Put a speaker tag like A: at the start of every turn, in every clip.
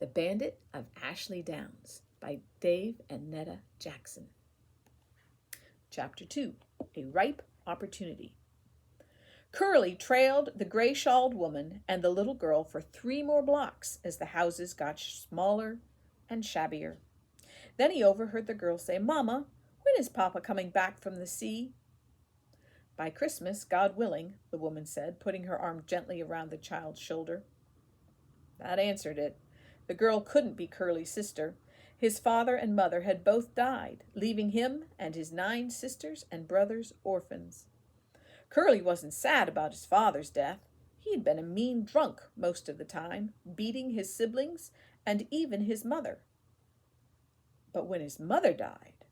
A: The Bandit of Ashley Downs by Dave and Netta Jackson. Chapter 2, A Ripe Opportunity. Curly trailed the gray-shawled woman and the little girl for 3 more blocks as the houses got smaller and shabbier. Then he overheard the girl say, "Mama, when is Papa coming back from the sea?" "By Christmas, God willing," the woman said, putting her arm gently around the child's shoulder. That answered it. The girl couldn't be Curly's sister. His father and mother had both died, leaving him and his 9 sisters and brothers orphans. Curly wasn't sad about his father's death. He had been a mean drunk most of the time, beating his siblings and even his mother. But when his mother died,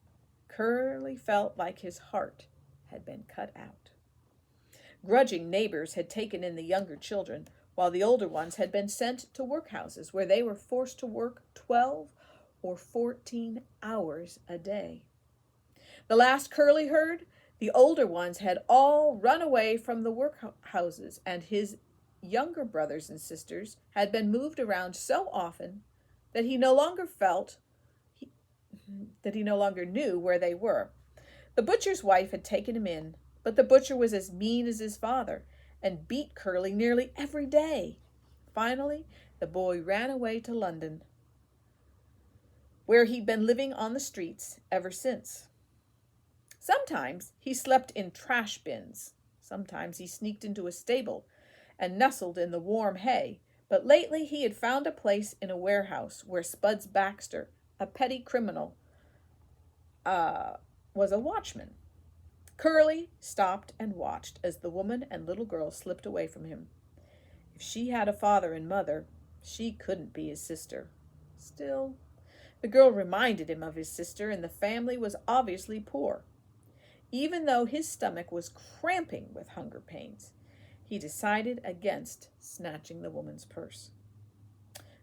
A: Curly felt like his heart had been cut out. Grudging neighbors had taken in the younger children, while the older ones had been sent to workhouses where they were forced to work 12 or 14 hours a day. The last Curly heard, the older ones had all run away from the workhouses, and his younger brothers and sisters had been moved around so often that he no longer knew where they were. The butcher's wife had taken him in, but the butcher was as mean as his father and beat Curly nearly every day. Finally, the boy ran away to London, where he'd been living on the streets ever since. Sometimes he slept in trash bins. Sometimes he sneaked into a stable and nestled in the warm hay. But lately he had found a place in a warehouse where Spuds Baxter, a petty criminal, was a watchman. Curly stopped and watched as the woman and little girl slipped away from him. If she had a father and mother, she couldn't be his sister. Still, the girl reminded him of his sister, and the family was obviously poor. Even though his stomach was cramping with hunger pains, he decided against snatching the woman's purse.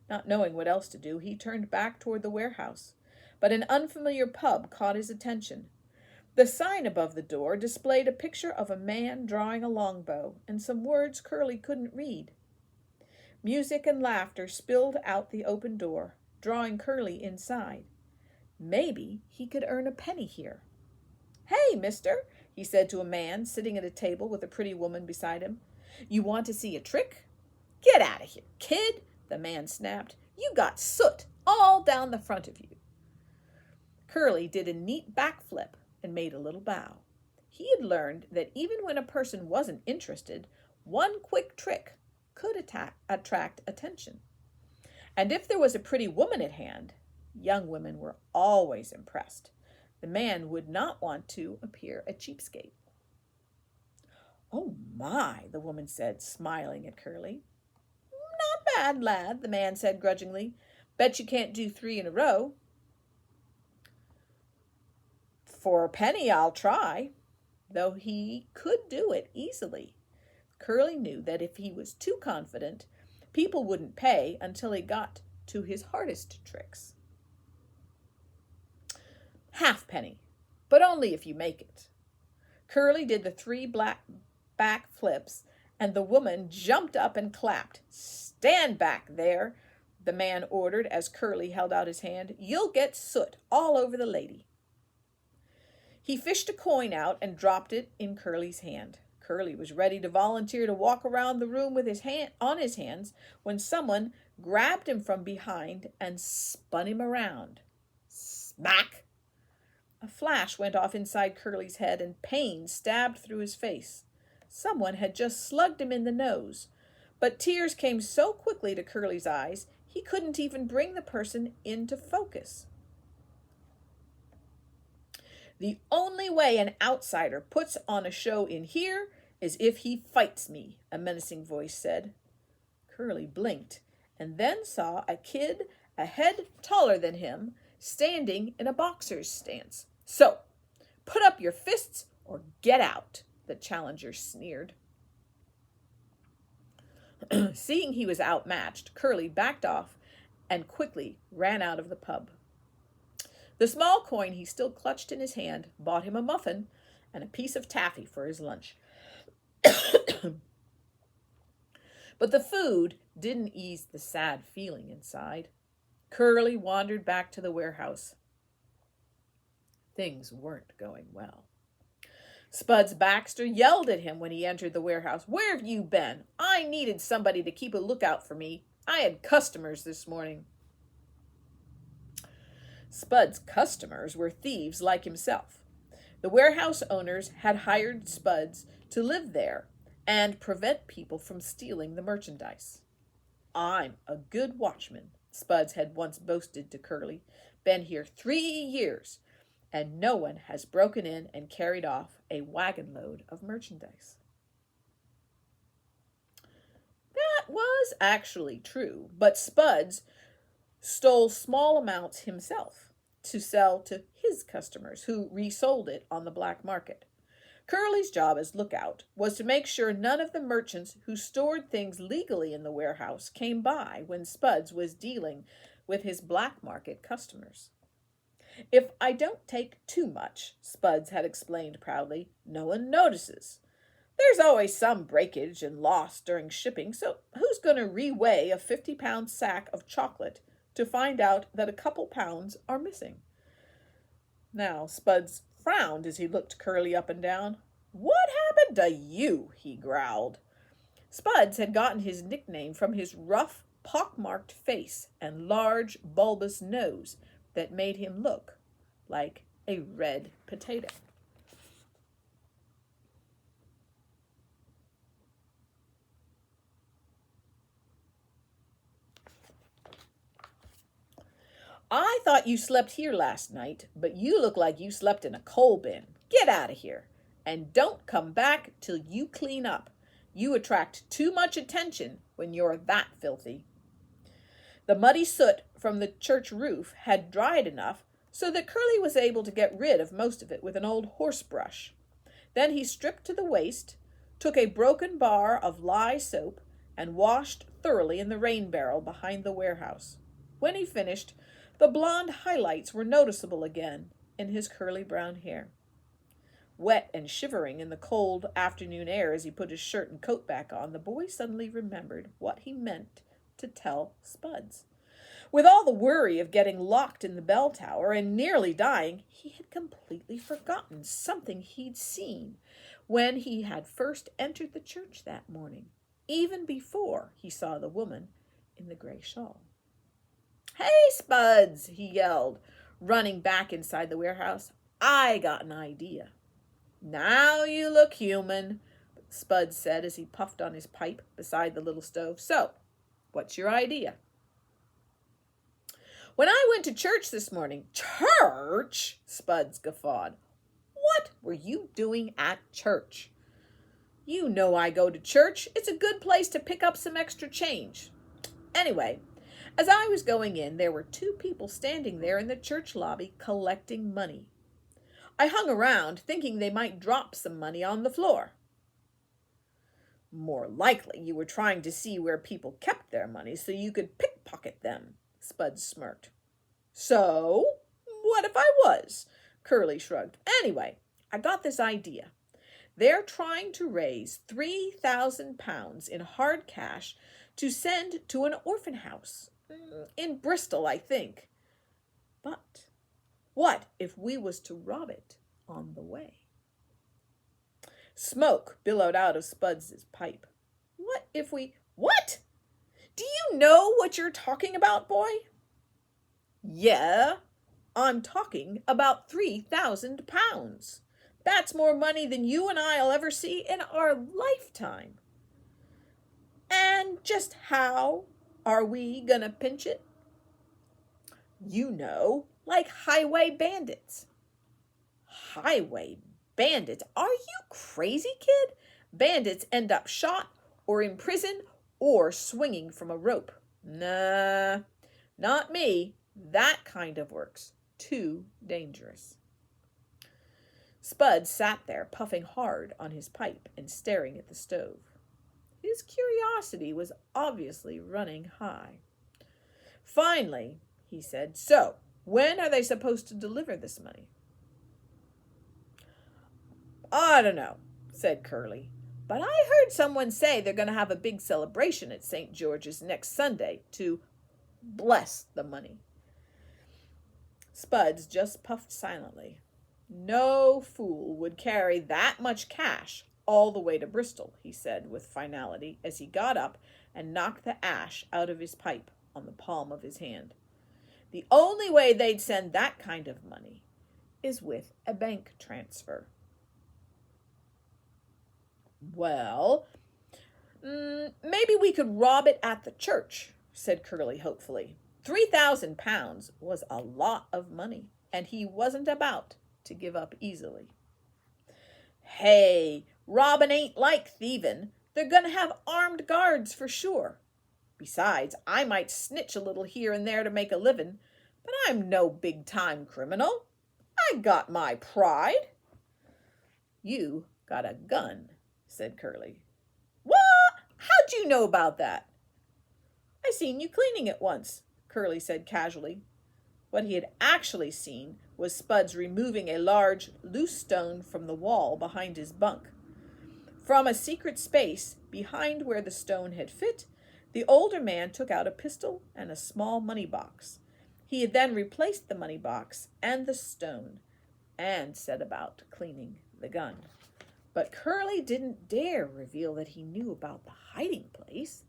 A: Not knowing what else to do, he turned back toward the warehouse, but an unfamiliar pub caught his attention. The sign above the door displayed a picture of a man drawing a longbow and some words Curly couldn't read. Music and laughter spilled out the open door, drawing Curly inside. Maybe he could earn a penny here. "Hey, mister," he said to a man sitting at a table with a pretty woman beside him. "You want to see a trick?" "Get out of here, kid," the man snapped. "You got soot all down the front of you." Curly did a neat backflip and made a little bow. He had learned that even when a person wasn't interested, one quick trick could attract attention. And if there was a pretty woman at hand, young women were always impressed. The man would not want to appear a cheapskate. "Oh my," the woman said, smiling at Curly. "Not bad, lad," the man said grudgingly. "Bet you can't do 3 in a row." "For a penny, I'll try." Though he could do it easily, Curly knew that if he was too confident, people wouldn't pay until he got to his hardest tricks. "Halfpenny, but only if you make it." Curly did the 3 back flips, and the woman jumped up and clapped. "Stand back there," the man ordered as Curly held out his hand. "You'll get soot all over the lady." He fished a coin out and dropped it in Curly's hand. Curly was ready to volunteer to walk around the room with his hand on his hands when someone grabbed him from behind and spun him around. Smack! A flash went off inside Curly's head and pain stabbed through his face. Someone had just slugged him in the nose, but tears came so quickly to Curly's eyes he couldn't even bring the person into focus. "The only way an outsider puts on a show in here is if he fights me," a menacing voice said. Curly blinked and then saw a kid a head taller than him standing in a boxer's stance. "So, put up your fists or get out," the challenger sneered. Seeing he was outmatched, Curly backed off and quickly ran out of the pub. The small coin he still clutched in his hand bought him a muffin and a piece of taffy for his lunch. But the food didn't ease the sad feeling inside. Curly wandered back to the warehouse. Things weren't going well. Spuds Baxter yelled at him when he entered the warehouse. "Where have you been? I needed somebody to keep a lookout for me. I had customers this morning." Spud's customers were thieves like himself. The warehouse owners had hired Spuds to live there and prevent people from stealing the merchandise. "I'm a good watchman," Spuds had once boasted to Curly. "Been here 3 years, and no one has broken in and carried off a wagon load of merchandise." That was actually true, but Spuds stole small amounts himself to sell to his customers, who resold it on the black market. Curly's job as lookout was to make sure none of the merchants who stored things legally in the warehouse came by when Spuds was dealing with his black market customers. "If I don't take too much," Spuds had explained proudly, "no one notices. There's always some breakage and loss during shipping, so who's going to reweigh a 50-pound sack of chocolate to find out that a couple pounds are missing?" Now Spuds frowned as he looked Curly up and down. "What happened to you?" he growled. Spuds had gotten his nickname from his rough, pockmarked face and large, bulbous nose that made him look like a red potato. "I thought you slept here last night, but you look like you slept in a coal bin. Get out of here, and don't come back till you clean up. You attract too much attention when you're that filthy." The muddy soot from the church roof had dried enough so that Curly was able to get rid of most of it with an old horse brush. Then he stripped to the waist, took a broken bar of lye soap, and washed thoroughly in the rain barrel behind the warehouse. When he finished, the blonde highlights were noticeable again in his curly brown hair. Wet and shivering in the cold afternoon air as he put his shirt and coat back on, the boy suddenly remembered what he meant to tell Spuds. With all the worry of getting locked in the bell tower and nearly dying, he had completely forgotten something he'd seen when he had first entered the church that morning, even before he saw the woman in the gray shawl. "Hey, Spuds!" he yelled, running back inside the warehouse. "I got an idea." "Now you look human," Spuds said as he puffed on his pipe beside the little stove. "So, what's your idea?" "When I went to church this morning—" "Church?" Spuds guffawed. "What were you doing at church?" "You know I go to church. It's a good place to pick up some extra change. Anyway, as I was going in, there were 2 people standing there in the church lobby collecting money. I hung around thinking they might drop some money on the floor." "More likely you were trying to see where people kept their money so you could pickpocket them," Spuds smirked. "So, what if I was?" Curly shrugged. "Anyway, I got this idea. They're trying to raise 3,000 pounds in hard cash to send to an orphan house. In Bristol, I think. But what if we was to rob it on the way?" Smoke billowed out of Spuds' pipe. "What if we—" "What? Do you know what you're talking about, boy?" "Yeah, I'm talking about 3,000 pounds. That's more money than you and I'll ever see in our lifetime. And just how are we gonna pinch it?" "You know, like highway bandits." "Highway bandits? Are you crazy, kid? Bandits end up shot or in prison or swinging from a rope. Nah, not me. That kind of work's too dangerous." Spud sat there, puffing hard on his pipe and staring at the stove. His curiosity was obviously running high. Finally, he said, "So, when are they supposed to deliver this money?" "I don't know," said Curly, "but I heard someone say they're going to have a big celebration at St. George's next Sunday to—" Bless the money. Spuds just puffed silently. No fool would carry that much cash all the way to Bristol, he said with finality as he got up and knocked the ash out of his pipe on the palm of his hand. The only way they'd send that kind of money is with a bank transfer. Well, maybe we could rob it at the church, said Curly hopefully. £3,000 was a lot of money, and he wasn't about to give up easily. Hey, robbin' ain't like thievin'. They're going to have armed guards for sure. Besides, I might snitch a little here and there to make a livin', but I'm no big-time criminal. I got my pride. You got a gun, said Curly. What? How'd you know about that? I seen you cleaning it once, Curly said casually. What he had actually seen was Spuds removing a large, loose stone from the wall behind his bunk. From a secret space behind where the stone had fit, the older man took out a pistol and a small money box. He had then replaced the money box and the stone and set about cleaning the gun. But Curly didn't dare reveal that he knew about the hiding place.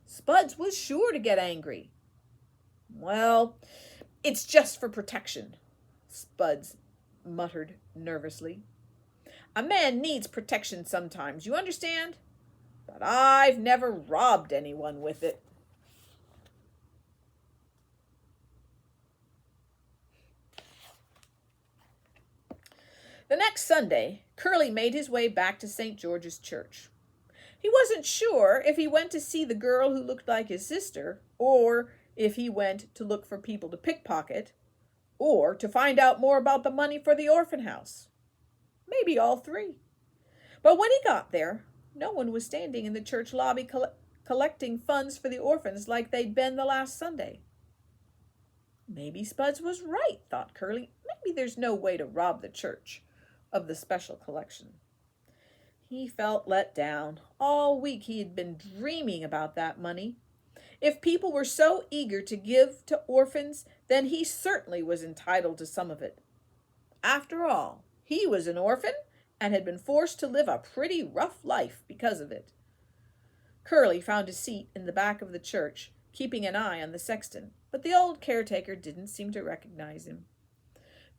A: Spuds was sure to get angry. Well, it's just for protection, Spuds muttered nervously. A man needs protection sometimes, you understand? But I've never robbed anyone with it. The next Sunday, Curly made his way back to St. George's Church. He wasn't sure if he went to see the girl who looked like his sister, or if he went to look for people to pickpocket, or to find out more about the money for the orphan house. Maybe all three. But when he got there, no one was standing in the church lobby collecting funds for the orphans like they'd been the last Sunday. Maybe Spuds was right, thought Curly. Maybe there's no way to rob the church of the special collection. He felt let down. All week he had been dreaming about that money. If people were so eager to give to orphans, then he certainly was entitled to some of it. After all, he was an orphan and had been forced to live a pretty rough life because of it. Curly found a seat in the back of the church, keeping an eye on the sexton, but the old caretaker didn't seem to recognize him.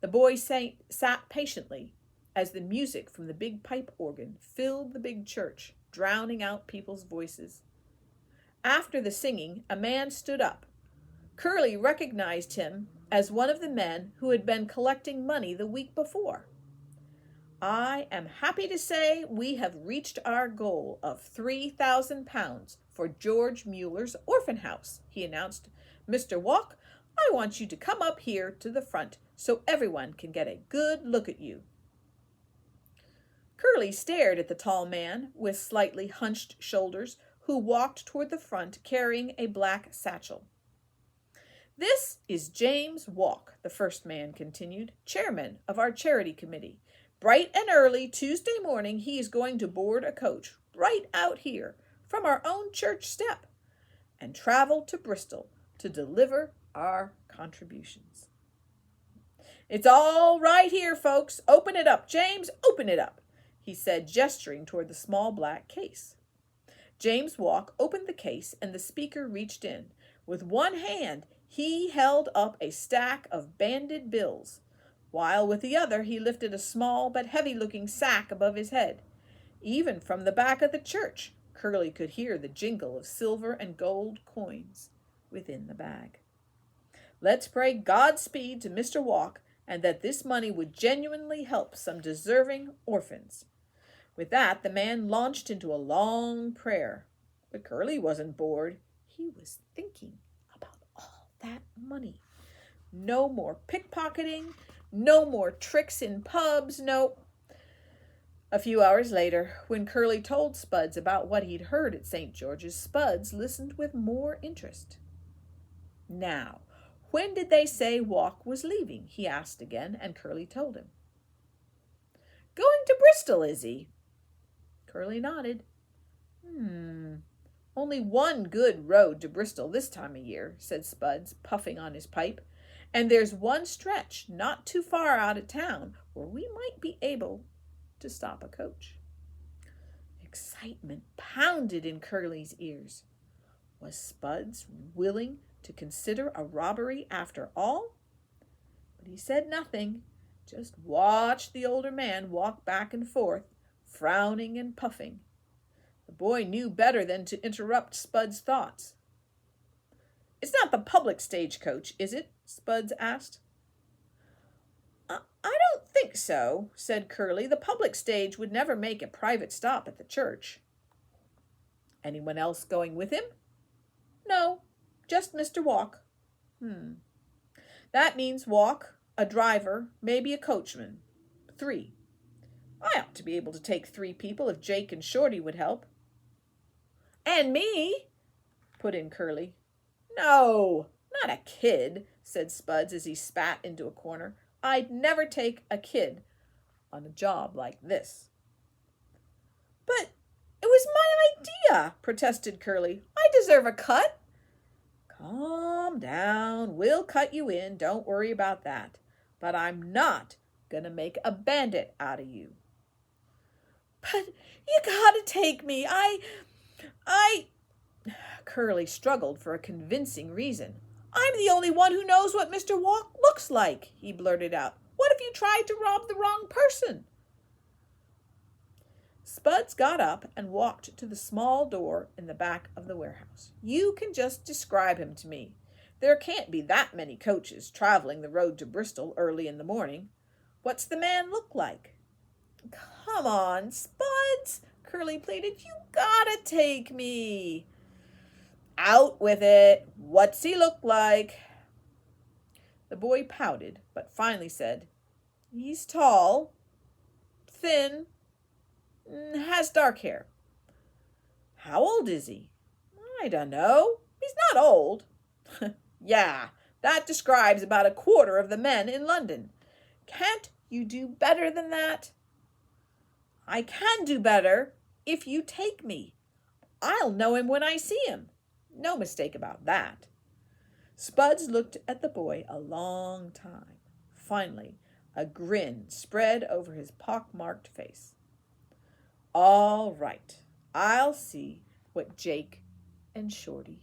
A: The boy sat patiently as the music from the big pipe organ filled the big church, drowning out people's voices. After the singing, a man stood up. Curly recognized him as one of the men who had been collecting money the week before. I am happy to say we have reached our goal of £3,000 for George Mueller's orphan house, he announced. Mr. Walk, I want you to come up here to the front so everyone can get a good look at you. Curly stared at the tall man with slightly hunched shoulders who walked toward the front carrying a black satchel. This is James Walk, the first man continued, chairman of our charity committee. Bright and early Tuesday morning he is going to board a coach right out here from our own church step and travel to Bristol to deliver our contributions. It's all right here, folks. Open it up, James, open it up, he said, gesturing toward the small black case. James Walk opened the case and the speaker reached in. With one hand, he held up a stack of banded bills, while with the other he lifted a small but heavy-looking sack above his head. Even from the back of the church, Curly could hear the jingle of silver and gold coins within the bag. Let's pray Godspeed to Mr. Walk and that this money would genuinely help some deserving orphans. With that, the man launched into a long prayer. But Curly wasn't bored. He was thinking about all that money. No more pickpocketing, no more tricks in pubs, no. A few hours later, when Curly told Spuds about what he'd heard at St. George's, Spuds listened with more interest. Now, when did they say Walk was leaving? He asked again, and Curly told him. Going to Bristol, is he? Curly nodded. Only one good road to Bristol this time of year, said Spuds, puffing on his pipe, and there's one stretch not too far out of town where we might be able to stop a coach. Excitement pounded in Curly's ears. Was Spuds willing to consider a robbery after all? But he said nothing, just watched the older man walk back and forth, frowning and puffing. The boy knew better than to interrupt Spud's thoughts. "It's not the public stagecoach, is it?" Spuds asked. I don't think so," said Curly. "The public stage would never make a private stop at the church." "Anyone else going with him?" "No, just Mr. Walk." "That means Walk, a driver, maybe a coachman. 3. I ought to be able to take 3 people if Jake and Shorty would help." "And me," put in Curly. "No, not a kid," said Spuds as he spat into a corner. "I'd never take a kid on a job like this." "But it was my idea," protested Curly. "I deserve a cut." "Calm down. We'll cut you in. Don't worry about that. But I'm not going to make a bandit out of you." "But you gotta take me. I... Curly struggled for a convincing reason. "I'm the only one who knows what Mr. Walk looks like," he blurted out. "What if you tried to rob the wrong person?" Spuds got up and walked to the small door in the back of the warehouse. "You can just describe him to me. There can't be that many coaches traveling the road to Bristol early in the morning. What's the man look like?" "Come on, Spuds," Curly pleaded. "You gotta take me." "Out with it. What's he look like?" The boy pouted, but finally said, "He's tall, thin, has dark hair." "How old is he?" "I don't know. He's not old." "Yeah, that describes about a quarter of the men in London. Can't you do better than that?" "I can do better if you take me. I'll know him when I see him. No mistake about that." Spuds looked at the boy a long time. Finally, a grin spread over his pock-marked face. "All right, I'll see what Jake and Shorty